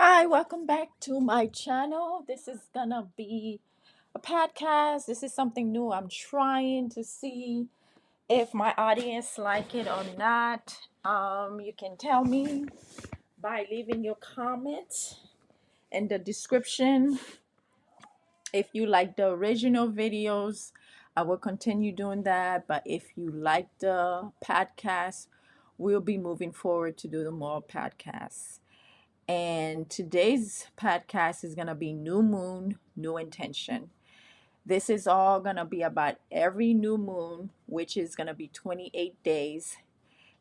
Hi, welcome back to my channel. This is gonna be a podcast. This is something new. I'm trying to see if my audience like it or not. You can tell me by leaving your comment in the description. If you like the original videos, I will continue doing that. But if you like the podcast, we'll be moving forward to do the more podcasts. And today's podcast is going to be New Moon, New Intention. This is all going to be about every new moon, which is going to be 28 days.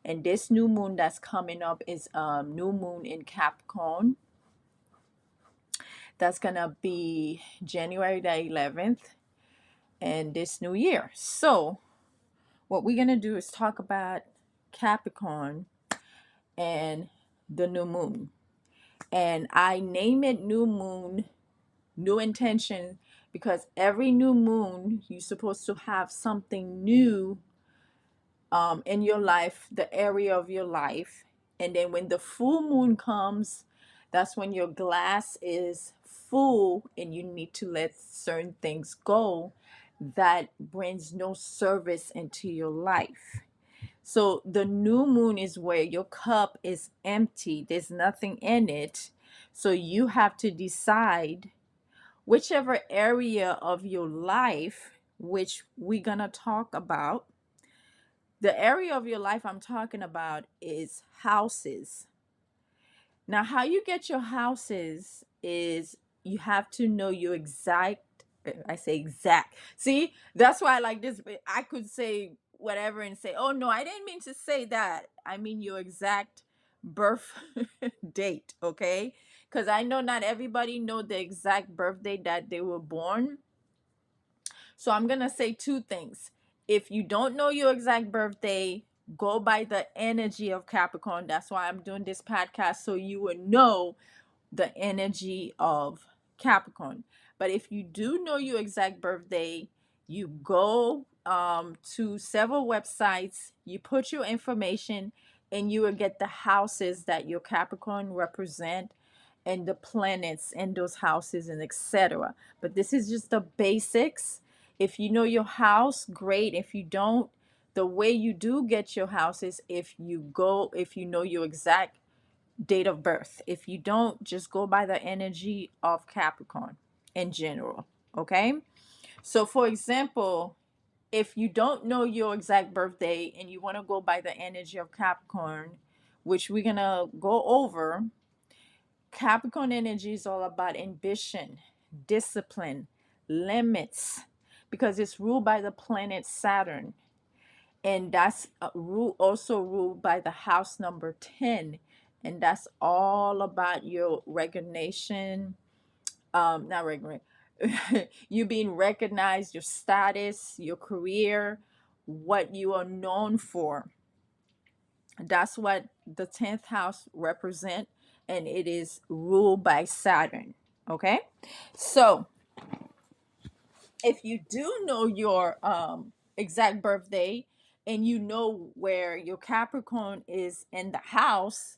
And this new moon that's coming up is new moon in Capricorn. That's going to be January the 11th and this new year. So, what we're going to do is talk about Capricorn and the new moon. And I name it new moon, new intention, because every new moon you're supposed to have something new in your life, the area of your life. And then when the full moon comes, that's when your glass is full and you need to let certain things go that brings no service into your life. So the new moon is where your cup is empty, there's nothing in it. So you have to decide whichever area of your life, which we're going to talk about. The area of your life I'm talking about is houses. Now, how you get your houses is you have to know your exact, I say exact. See, that's why I like this. I could say whatever and say, oh, no, I didn't mean to say that. I mean your exact birth date, okay? Because I know not everybody know the exact birthday that they were born. So I'm going to say two things. If you don't know your exact birthday, go by the energy of Capricorn. That's why I'm doing this podcast, so you will know the energy of Capricorn. But if you do know your exact birthday, you go to several websites, you put your information, and you will get the houses that your Capricorn represent and the planets in those houses and etc. But this is just the basics. If you know your house, great. If you don't, the way you do get your house is if you know your exact date of birth. If you don't, just go by the energy of Capricorn in general. Okay. So, for example, if you don't know your exact birthday and you want to go by the energy of Capricorn, which we're going to go over, Capricorn energy is all about ambition, discipline, limits, because it's ruled by the planet Saturn. And that's also ruled by the house number 10. And that's all about your recognition, not recognition, you being recognized, your status, your career, what you are known for. That's what the 10th house represent, and it is ruled by Saturn. Okay, so if you do know your exact birthday and you know where your Capricorn is in the house,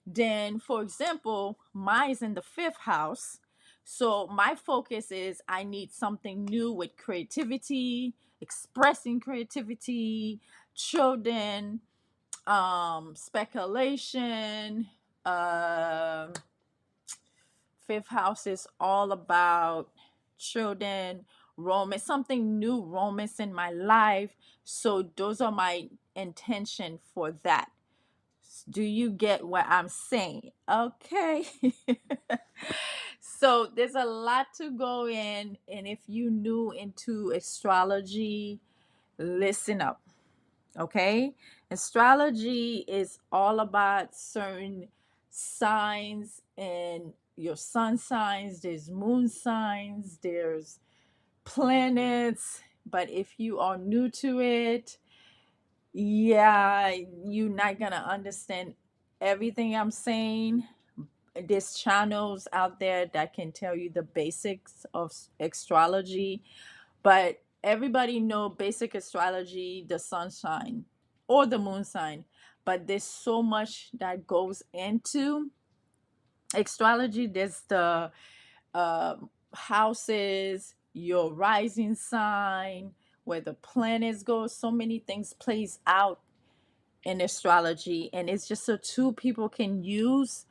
then for example, mine is in the 5th house. So my focus is I need something new with creativity, expressing creativity, children, speculation. um 5th house is all about children, romance, something new, romance in my life. So those are my intention for that. Do you get what I'm saying? Okay. So there's a lot to go in, and if you new into astrology, listen up. Okay, astrology is all about certain signs and your sun signs, there's moon signs, there's planets. But if you are new to it, yeah, you're not gonna understand everything I'm saying. There's channels out there that can tell you the basics of astrology, but everybody know basic astrology, the sun sign or the moon sign. But there's so much that goes into Astrology, there's the uh, houses, your rising sign, where the planets go. So many things plays out in astrology, and it's just so two people can use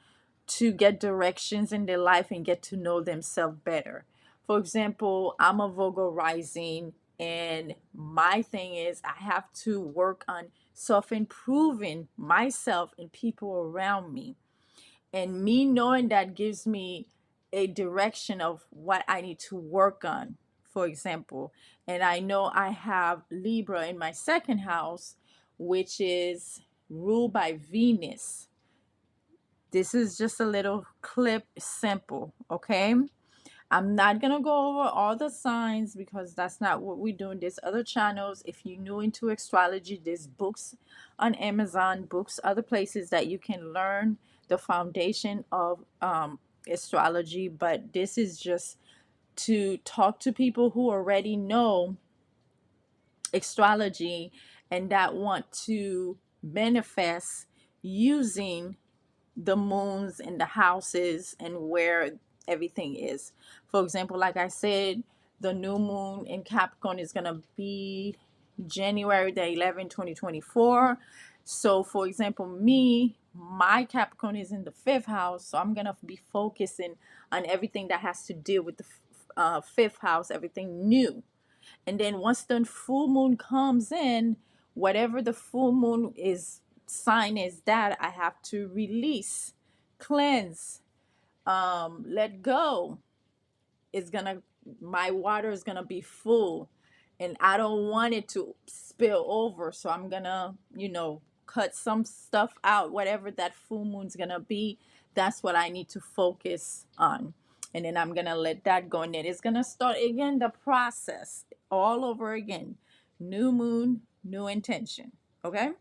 to get directions in their life and get to know themselves better. For example, I'm a Virgo rising, and my thing is I have to work on self improving myself and people around me. And me knowing that gives me a direction of what I need to work on, for example. And I know I have Libra in my second house, which is ruled by Venus. This is just a little clip, simple, okay? I'm not gonna go over all the signs because that's not what we're doing. There's other channels. If you're new into astrology, there's books on Amazon, books, other places that you can learn the foundation of astrology. But this is just to talk to people who already know astrology and that want to manifest using the moons and the houses and where everything is. For example, like I said, the new moon in Capricorn is going to be January the 11th, 2024. So, for example, me, my Capricorn is in the fifth house. So, I'm going to be focusing on everything that has to deal with the fifth house, everything new. And then once the full moon comes in, whatever the full moon is sign is that I have to release, cleanse, let go. It's gonna My water is gonna be full, and I don't want it to spill over. So I'm gonna, cut some stuff out. Whatever that full moon's gonna be, that's what I need to focus on. And then I'm gonna let that go, and then it's gonna start again the process all over again. New moon, new intention. Okay.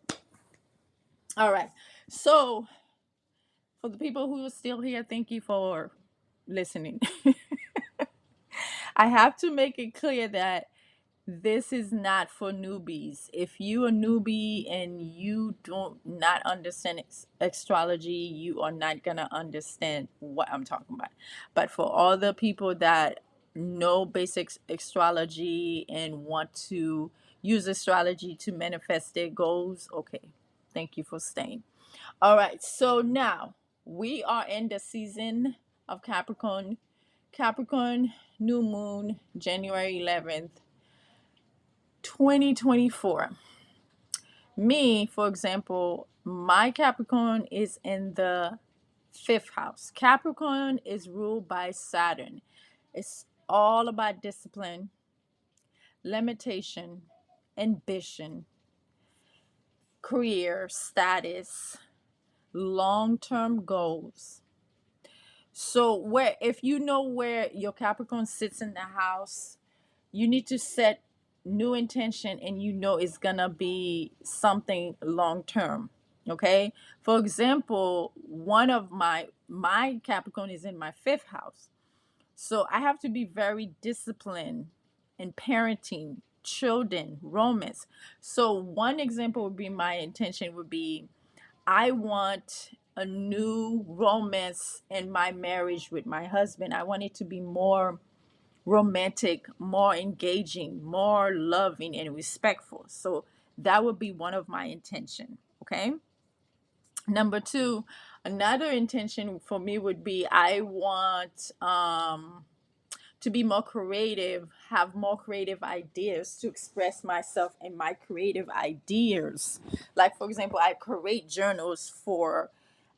All right. So for the people who are still here, thank you for listening. I have to make it clear that this is not for newbies. If you a newbie and you don't not understand astrology, you are not gonna understand what I'm talking about. But for all the people that know basic astrology and want to use astrology to manifest their goals, okay, thank you for staying. All right, so now we are in the season of Capricorn. Capricorn new moon, January 11th, 2024. Me, for example, my Capricorn is in the fifth house. Capricorn is ruled by Saturn. It's all about discipline, limitation, ambition, career, status, long term goals. So, where if you know where your Capricorn sits in the house, you need to set new intention, and it's gonna be something long term. Okay, for example, one of my Capricorn is in my fifth house, so I have to be very disciplined in parenting children, romance. So one example would be, my intention would be, I want a new romance in my marriage with my husband. I want it to be more romantic, more engaging, more loving and respectful. So that would be one of my intention. Okay. Number two, another intention for me would be, I want to be more creative, have more creative ideas to express myself and my creative ideas. Like, for example, I create journals for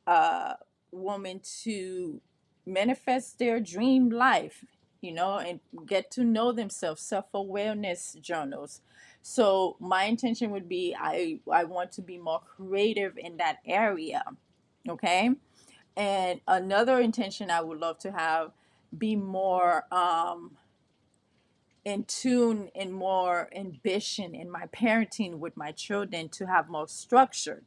uh, women to manifest their dream life, and get to know themselves, self awareness journals. So, my intention would be, I want to be more creative in that area. Okay. And another intention I would love to have, be more in tune and more ambition in my parenting with my children, to have more structured.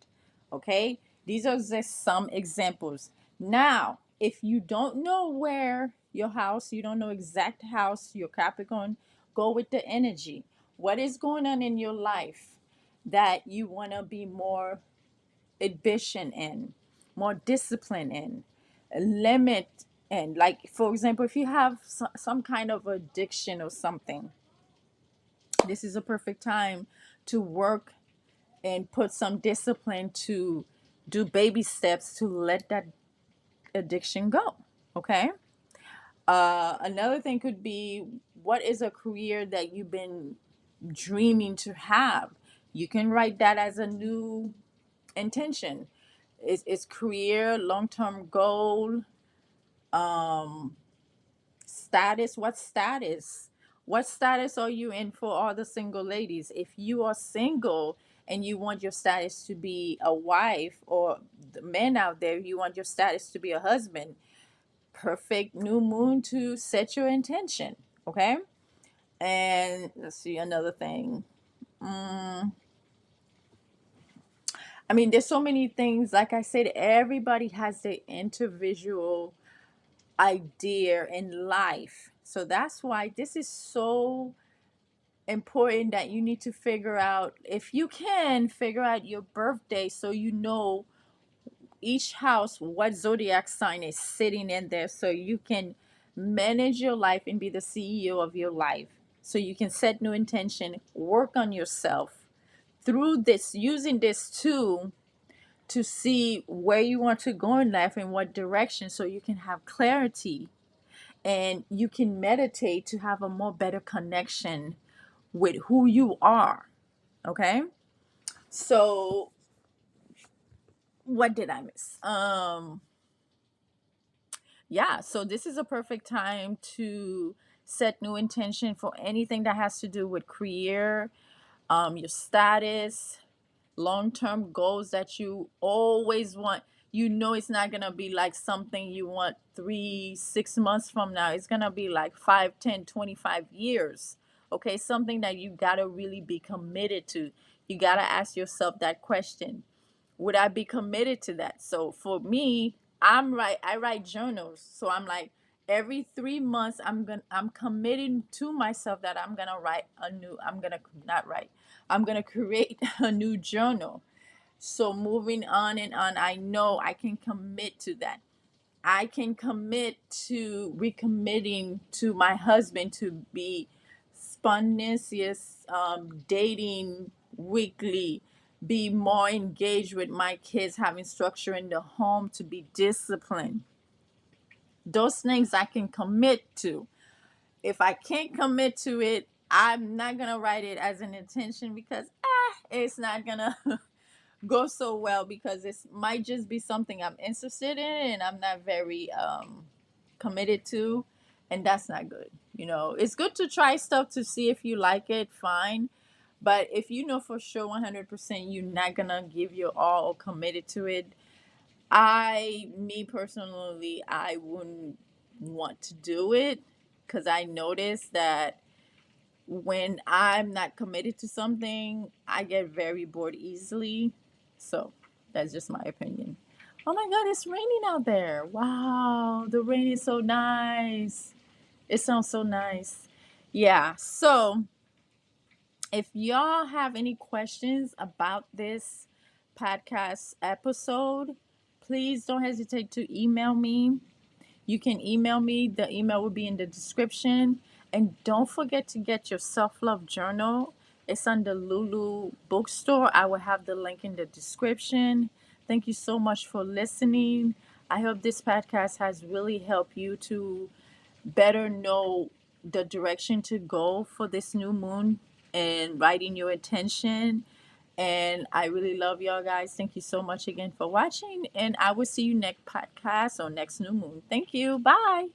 Okay, these are just some examples. Now, if you don't know where your house, you don't know exact house your Capricorn, go with the energy. What is going on in your life that you want to be more ambition in, more discipline in? limit. And like, for example, if you have some kind of addiction or something, this is a perfect time to work and put some discipline to do baby steps to let that addiction go. Okay. Another thing could be, what is a career that you've been dreaming to have? You can write that as a new intention. It's career, long term goal, um, status. What status? What status are you in for all the single ladies? If you are single and you want your status to be a wife, or the men out there, you want your status to be a husband, perfect new moon to set your intention. Okay. And let's see another thing. Mm, I mean, there's so many things. Like I said, everybody has their individual idea in life. So that's why this is so important, that you need to figure out, if you can, figure out your birthday so you know each house what zodiac sign is sitting in there, so you can manage your life and be the CEO of your life. So you can set new intention, work on yourself through this, using this tool to see where you want to go in life and what direction, so you can have clarity, and you can meditate to have a more better connection with who you are. Okay. So what did I miss? Yeah, so this is a perfect time to set new intention for anything that has to do with career, your status, long-term goals that you always want. You know, it's not gonna be like something you want 3 6 months from now. It's gonna be like 5 10 25 years. Okay, something that you gotta really be committed to. You gotta ask yourself that question: would I be committed to that? So for me, I write journals. So I'm like, every 3 months I'm committing to myself that I'm gonna write a new, I'm gonna not write, I'm gonna create a new journal. So moving on and on, I know I can commit to that. I can commit to recommitting to my husband to be spontaneous, dating weekly, be more engaged with my kids, having structure in the home, to be disciplined. Those things I can commit to. If I can't commit to it, I'm not gonna write it as an intention, because it's not gonna go so well, because it might just be something I'm interested in and I'm not very committed to, and that's not good. You know, it's good to try stuff to see if you like it, fine. But if you know for sure 100% you're not gonna give your all or committed to it, me personally, I wouldn't want to do it, because I noticed that when I'm not committed to something, I get very bored easily. So that's just my opinion. Oh my God, it's raining out there. Wow, the rain is so nice. It sounds so nice. Yeah, so if y'all have any questions about this podcast episode, please don't hesitate to email me. You can email me. The email will be in the description. And don't forget to get your self love journal. It's on the Lulu bookstore. I will have the link in the description. Thank you so much for listening. I hope this podcast has really helped you to better know the direction to go for this new moon and writing your intention. And I really love y'all guys. Thank you so much again for watching. And I will see you next podcast or next new moon. Thank you. Bye.